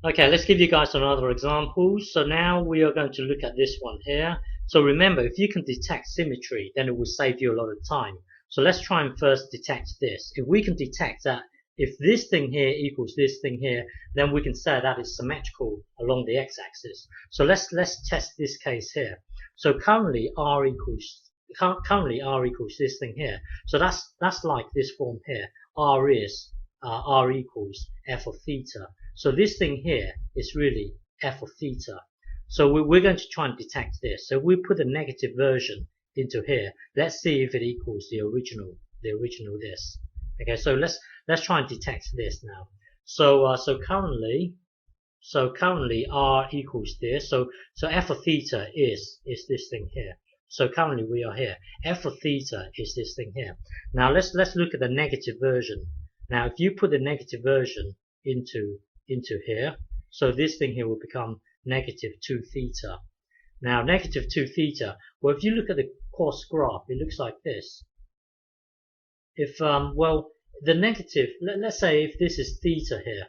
Okay, let's give you guys another example. So now we are going to look at this one here. So remember, if you can detect symmetry, then it will save you a lot of time. So let's try and first detect this. If we can detect that if this thing here equals this thing here, then we can say that is symmetrical along the x-axis. So let's test this case here. So currently r equals this thing here. So that's like this form here. R equals f of theta. So this thing here is really f of theta. So we're going to try and detect this. So we put a negative version into here. Let's see if it equals the original this. Okay, so let's try and detect this now. So currently r equals this. So f of theta is this thing here. So currently we are here. F of theta is this thing here. Now let's look at the negative version. Now if you put the negative version into here, so this thing here will become negative 2 theta. Now negative 2 theta, well, if you look at the coarse graph, it looks like this. If well, the negative, let's say if this is theta here,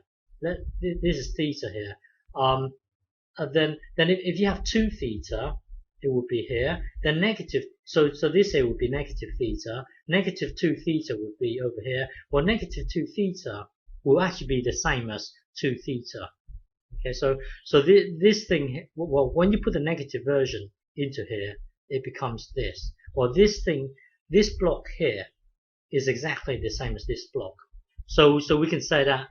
this is theta here, then if you have 2 theta, it would be here. Then negative, so this here would be negative theta. Negative 2 theta would be over here. Well, negative 2 theta will actually be the same as 2 theta. Okay, so this thing, well, when you put the negative version into here, it becomes this. Well, this block here is exactly the same as this block. So we can say that,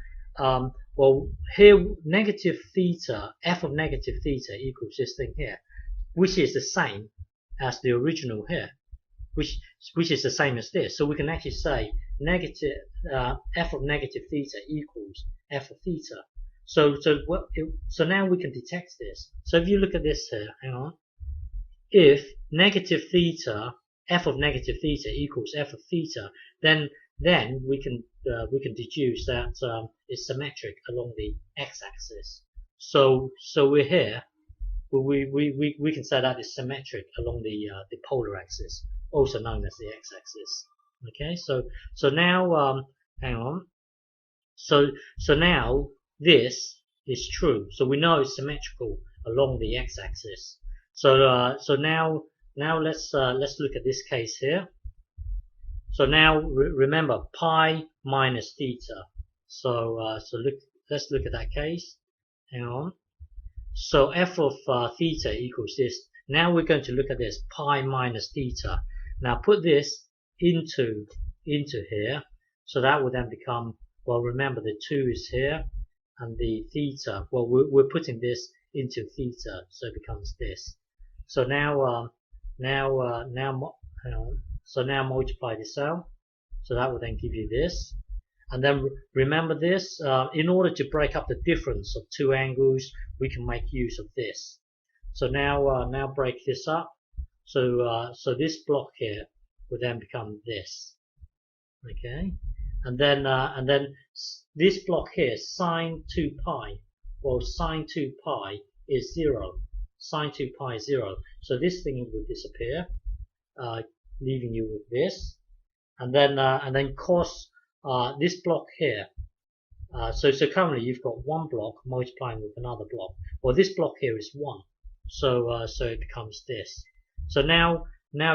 well, here negative theta, f of negative theta equals this thing here, which is the same as the original here, which is the same as this. So we can actually say negative f of negative theta equals f of theta. So now we can detect this. So if you look at this here, hang on. If negative theta, f of negative theta equals f of theta, then we can deduce that it's symmetric along the x-axis. So we're here. We can say that is symmetric along the polar axis, also known as the x-axis. Okay, so now hang on. So now this is true. So we know it's symmetrical along the x-axis. So now let's look at this case here. So now remember pi minus theta. So let's look at that case. Hang on. So f of theta equals this. Now we're going to look at this pi minus theta. Now put this into here. So that will then become, well, remember the 2 is here and the theta. Well, we're putting this into theta, so it becomes this. So now so now multiply this out. So that will then give you this. And then remember this, in order to break up the difference of 2 angles, we can make use of this. So now break this up. So this block here will then become this. Okay, and then this block here, sine 2 pi. Well, sine 2 pi is 0. Sine 2 pi is 0. So this thing will disappear, leaving you with this. And then cos this block here. So currently you've got one block multiplying with another block. Well, this block here is 1. So it becomes this. So now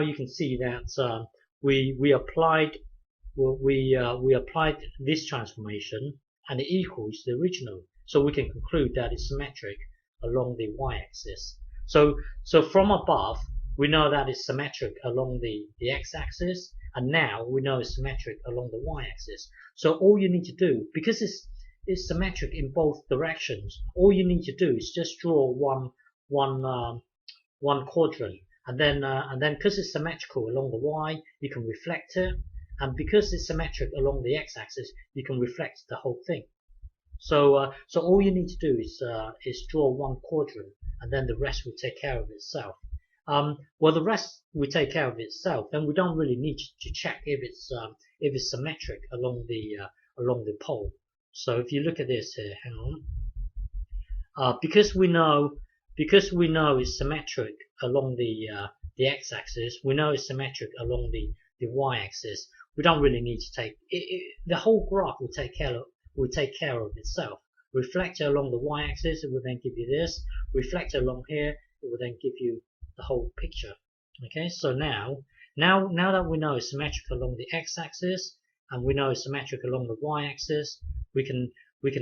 you can see that we applied this transformation and it equals the original. So we can conclude that it's symmetric along the y-axis. So from above we know that it's symmetric along the x-axis, and now we know it's symmetric along the y-axis. So all you need to do, because it's symmetric in both directions, all you need to do is just draw one quadrant, and then because it's symmetrical along the y, you can reflect it, and because it's symmetric along the x-axis, you can reflect the whole thing. So all you need to do is draw one quadrant, and then the rest will take care of itself. Well, the rest will take care of itself, then we don't really need to check if it's symmetric along the pole. So if you look at this here, hang on, because we know it's symmetric along the x-axis, we know it's symmetric along the y-axis. We don't really need to take the whole graph will take care of itself. reflect it along the y-axis, it will then give you this. Reflect it along here, it will then give you the whole picture. Okay, so now that we know it's symmetric along the x-axis and we know it's symmetric along the y-axis, we can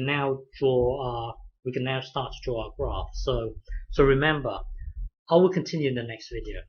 now start to draw our graph. So remember, I will continue in the next video.